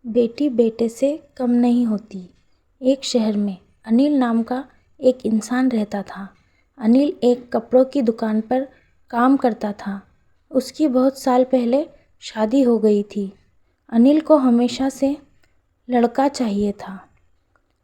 बेटी बेटे से कम नहीं होती। एक शहर में अनिल नाम का एक इंसान रहता था। अनिल एक कपड़ों की दुकान पर काम करता था। उसकी बहुत साल पहले शादी हो गई थी। अनिल को हमेशा से लड़का चाहिए था।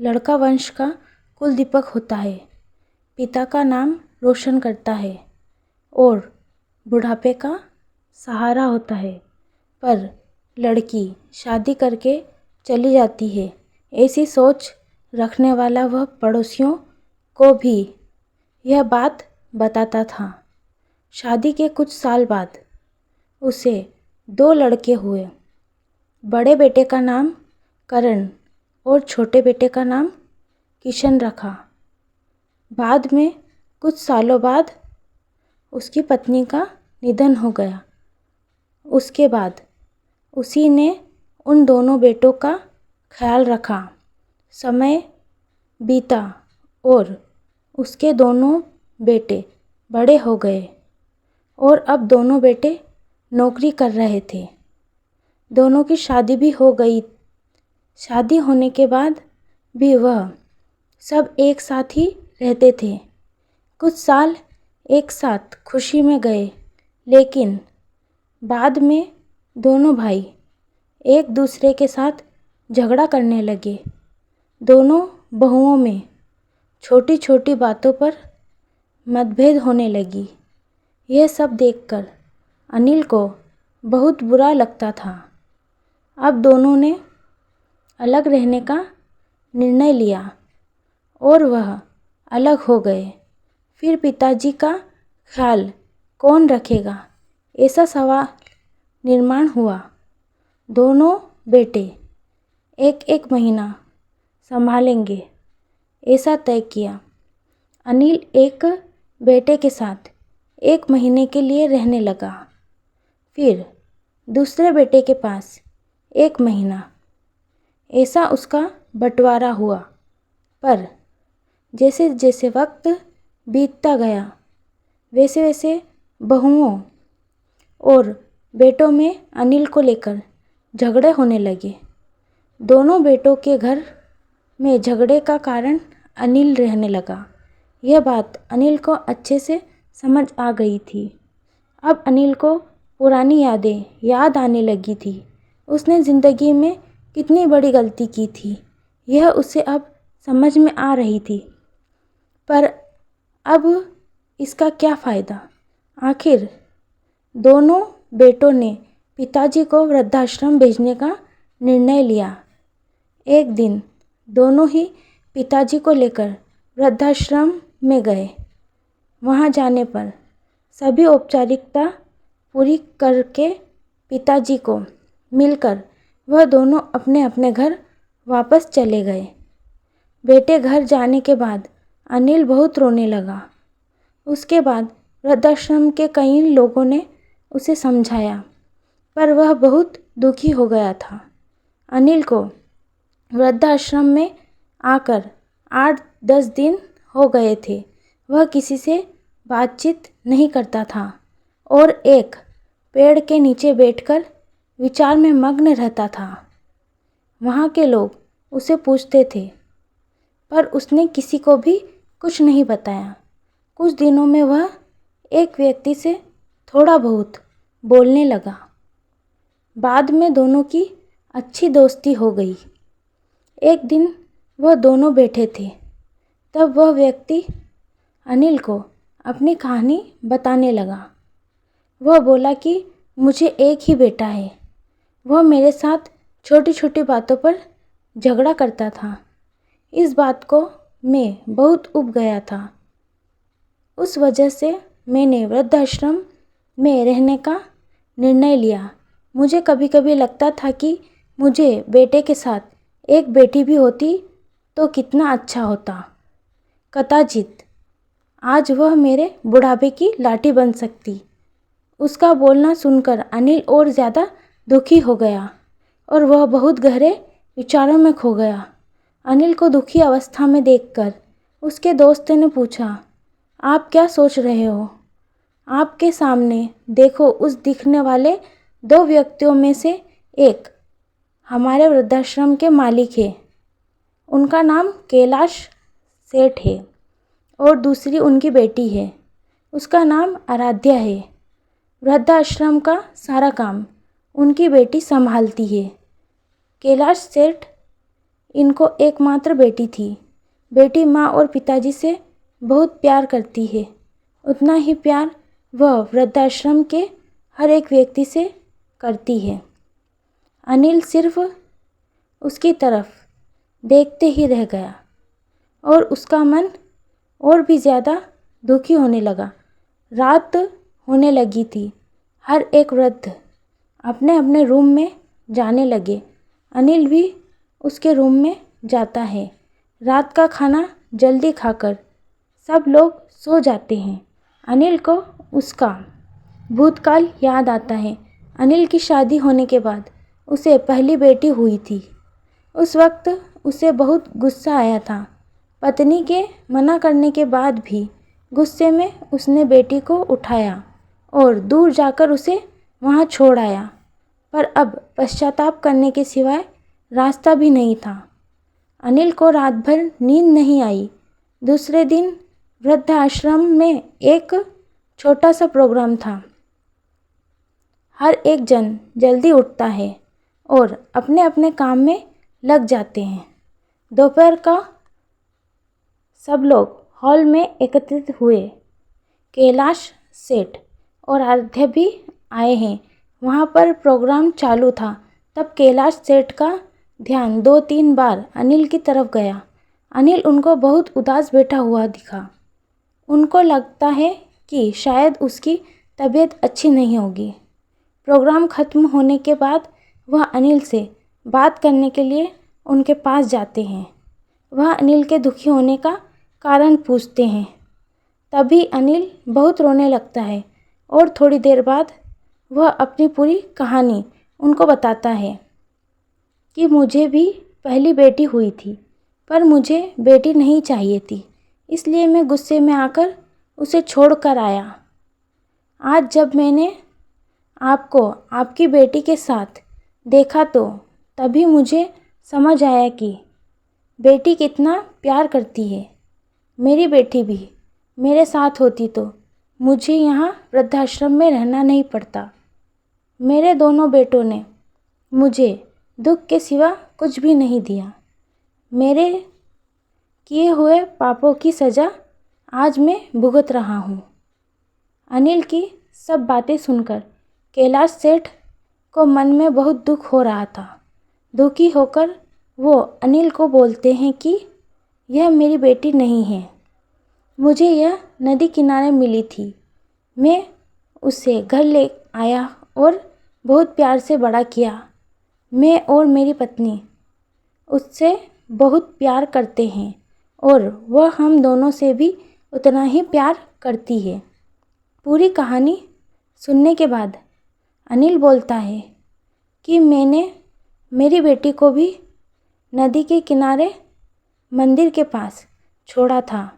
लड़का वंश का कुल दीपक होता है, पिता का नाम रोशन करता है और बुढ़ापे का सहारा होता है। पर लड़की शादी करके चली जाती है, ऐसी सोच रखने वाला वह पड़ोसियों को भी यह बात बताता था। शादी के कुछ साल बाद उसे 2 लड़के हुए। बड़े बेटे का नाम करण और छोटे बेटे का नाम किशन रखा। बाद में कुछ सालों बाद उसकी पत्नी का निधन हो गया। उसके बाद उसी ने उन दोनों बेटों का ख्याल रखा। समय बीता और उसके दोनों बेटे बड़े हो गए और अब दोनों बेटे नौकरी कर रहे थे। दोनों की शादी भी हो गई। शादी होने के बाद भी वह सब एक साथ ही रहते थे। कुछ साल एक साथ खुशी में गए, लेकिन बाद में दोनों भाई एक दूसरे के साथ झगड़ा करने लगे। दोनों बहुओं में छोटी छोटी बातों पर मतभेद होने लगी। यह सब देखकर अनिल को बहुत बुरा लगता था। अब दोनों ने अलग रहने का निर्णय लिया और वह अलग हो गए। फिर पिताजी का ख्याल कौन रखेगा, ऐसा सवाल निर्माण हुआ। दोनों बेटे एक एक महीना संभालेंगे, ऐसा तय किया। अनिल एक बेटे के साथ 1 महीने के लिए रहने लगा, फिर दूसरे बेटे के पास 1 महीना। ऐसा उसका बंटवारा हुआ। पर जैसे जैसे वक्त बीतता गया, वैसे वैसे बहुओं और बेटों में अनिल को लेकर झगड़े होने लगे। दोनों बेटों के घर में झगड़े का कारण अनिल रहने लगा। यह बात अनिल को अच्छे से समझ आ गई थी। अब अनिल को पुरानी यादें याद आने लगी थी। उसने ज़िंदगी में कितनी बड़ी गलती की थी, यह उसे अब समझ में आ रही थी। पर अब इसका क्या फ़ायदा? आखिर दोनों बेटों ने पिताजी को वृद्धाश्रम भेजने का निर्णय लिया। एक दिन दोनों ही पिताजी को लेकर वृद्धाश्रम में गए। वहां जाने पर सभी औपचारिकता पूरी करके पिताजी को मिलकर वह दोनों अपने अपने घर वापस चले गए। बेटे घर जाने के बाद अनिल बहुत रोने लगा। उसके बाद वृद्धाश्रम के कई लोगों ने उसे समझाया, पर वह बहुत दुखी हो गया था। अनिल को वृद्धाश्रम में आकर 8-10 दिन हो गए थे। वह किसी से बातचीत नहीं करता था और एक पेड़ के नीचे बैठकर विचार में मग्न रहता था। वहाँ के लोग उसे पूछते थे, पर उसने किसी को भी कुछ नहीं बताया। कुछ दिनों में वह एक व्यक्ति से थोड़ा बहुत बोलने लगा। बाद में दोनों की अच्छी दोस्ती हो गई। एक दिन वह दोनों बैठे थे, तब वह व्यक्ति अनिल को अपनी कहानी बताने लगा। वह बोला कि मुझे एक ही बेटा है। वह मेरे साथ छोटी छोटी बातों पर झगड़ा करता था। इस बात को मैं बहुत ऊब गया था। उस वजह से मैंने वृद्धाश्रम में रहने का निर्णय लिया। मुझे कभी कभी लगता था कि मुझे बेटे के साथ एक बेटी भी होती तो कितना अच्छा होता। कदाचित आज वह मेरे बुढ़ापे की लाठी बन सकती। उसका बोलना सुनकर अनिल और ज़्यादा दुखी हो गया और वह बहुत गहरे विचारों में खो गया। अनिल को दुखी अवस्था में देखकर उसके दोस्त ने पूछा, आप क्या सोच रहे हो? आपके सामने देखो, उस दिखने वाले 2 व्यक्तियों में से एक हमारे वृद्धाश्रम के मालिक हैं। उनका नाम कैलाश सेठ है और दूसरी उनकी बेटी है, उसका नाम आराध्या है। वृद्धाश्रम का सारा काम उनकी बेटी संभालती है। कैलाश सेठ इनको एकमात्र बेटी थी। बेटी माँ और पिताजी से बहुत प्यार करती है, उतना ही प्यार वह वृद्धाश्रम के हर एक व्यक्ति से करती है। अनिल सिर्फ उसकी तरफ देखते ही रह गया और उसका मन और भी ज़्यादा दुखी होने लगा। रात होने लगी थी। हर एक वृद्ध अपने अपने रूम में जाने लगे। अनिल भी उसके रूम में जाता है। रात का खाना जल्दी खाकर सब लोग सो जाते हैं। अनिल को उसका भूतकाल याद आता है। अनिल की शादी होने के बाद उसे पहली बेटी हुई थी। उस वक्त उसे बहुत गुस्सा आया था। पत्नी के मना करने के बाद भी गुस्से में उसने बेटी को उठाया और दूर जाकर उसे वहाँ छोड़ आया। पर अब पश्चाताप करने के सिवाय रास्ता भी नहीं था। अनिल को रात भर नींद नहीं आई। दूसरे दिन वृद्धाश्रम में एक छोटा सा प्रोग्राम था। हर एक जन जल्दी उठता है और अपने अपने काम में लग जाते हैं। दोपहर का सब लोग हॉल में एकत्रित हुए। कैलाश सेठ और आराध्या भी आए हैं। वहाँ पर प्रोग्राम चालू था। तब कैलाश सेठ का ध्यान 2-3 बार अनिल की तरफ गया। अनिल उनको बहुत उदास बैठा हुआ दिखा। उनको लगता है कि शायद उसकी तबीयत अच्छी नहीं होगी। प्रोग्राम ख़त्म होने के बाद वह अनिल से बात करने के लिए उनके पास जाते हैं। वह अनिल के दुखी होने का कारण पूछते हैं। तभी अनिल बहुत रोने लगता है और थोड़ी देर बाद वह अपनी पूरी कहानी उनको बताता है कि मुझे भी पहली बेटी हुई थी, पर मुझे बेटी नहीं चाहिए थी, इसलिए मैं गुस्से में आकर उसे छोड़ कर आया। आज जब मैंने आपको आपकी बेटी के साथ देखा तो तभी मुझे समझ आया कि बेटी कितना प्यार करती है। मेरी बेटी भी मेरे साथ होती तो मुझे यहाँ वृद्धाश्रम में रहना नहीं पड़ता। मेरे दोनों बेटों ने मुझे दुख के सिवा कुछ भी नहीं दिया। मेरे किए हुए पापों की सज़ा आज मैं भुगत रहा हूँ। अनिल की सब बातें सुनकर कैलाश सेठ को मन में बहुत दुख हो रहा था। दुखी होकर वो अनिल को बोलते हैं कि यह मेरी बेटी नहीं है, मुझे यह नदी किनारे मिली थी। मैं उसे घर ले आया और बहुत प्यार से बड़ा किया। मैं और मेरी पत्नी उससे बहुत प्यार करते हैं और वह हम दोनों से भी उतना ही प्यार करती है। पूरी कहानी सुनने के बाद अनिल बोलता है कि मैंने मेरी बेटी को भी नदी के किनारे मंदिर के पास छोड़ा था।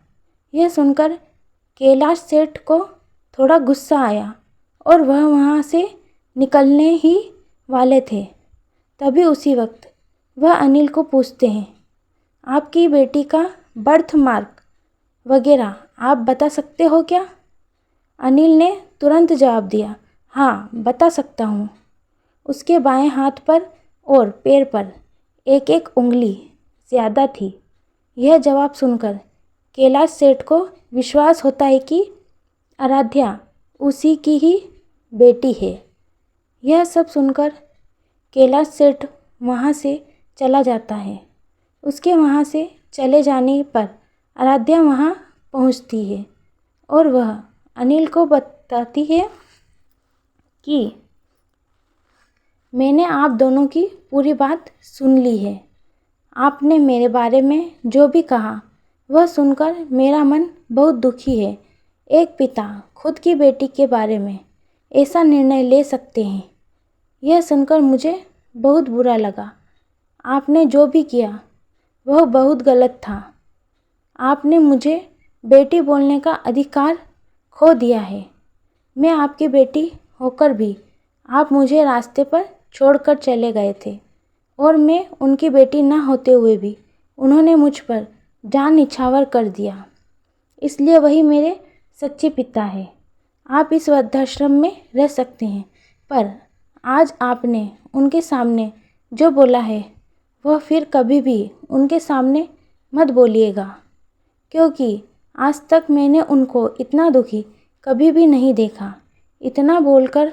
यह सुनकर कैलाश सेठ को थोड़ा गुस्सा आया और वह वहाँ से निकलने ही वाले थे। तभी उसी वक्त वह अनिल को पूछते हैं, आपकी बेटी का बर्थ मार्क वगैरह आप बता सकते हो क्या? अनिल ने तुरंत जवाब दिया, हाँ बता सकता हूँ। उसके बाएं हाथ पर और पैर पर एक एक उंगली ज़्यादा थी। यह जवाब सुनकर कैलाश सेठ को विश्वास होता है कि आराध्या उसी की ही बेटी है। यह सब सुनकर कैलाश सेठ वहाँ से चला जाता है। उसके वहाँ से चले जाने पर आराध्या वहाँ पहुँचती है और वह अनिल को बताती है कि मैंने आप दोनों की पूरी बात सुन ली है। आपने मेरे बारे में जो भी कहा वह सुनकर मेरा मन बहुत दुखी है। एक पिता खुद की बेटी के बारे में ऐसा निर्णय ले सकते हैं, यह सुनकर मुझे बहुत बुरा लगा। आपने जो भी किया वह बहुत गलत था। आपने मुझे बेटी बोलने का अधिकार खो दिया है। मैं आपकी बेटी होकर भी आप मुझे रास्ते पर छोड़कर चले गए थे। और मैं उनकी बेटी न होते हुए भी उन्होंने मुझ पर जान निछावर कर दिया। इसलिए वही मेरे सच्चे पिता है। आप इस वृद्धाश्रम में रह सकते हैं, पर आज आपने उनके सामने जो बोला है वह फिर कभी भी उनके सामने मत बोलिएगा, क्योंकि आज तक मैंने उनको इतना दुखी कभी भी नहीं देखा। इतना बोलकर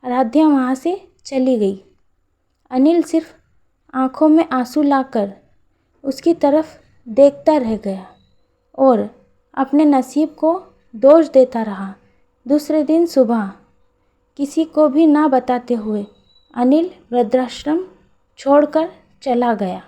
आराध्या वहाँ से चली गई। अनिल सिर्फ आंखों में आंसू लाकर उसकी तरफ देखता रह गया और अपने नसीब को दोष देता रहा। दूसरे दिन सुबह किसी को भी ना बताते हुए अनिल वृद्धाश्रम छोड़कर चला गया।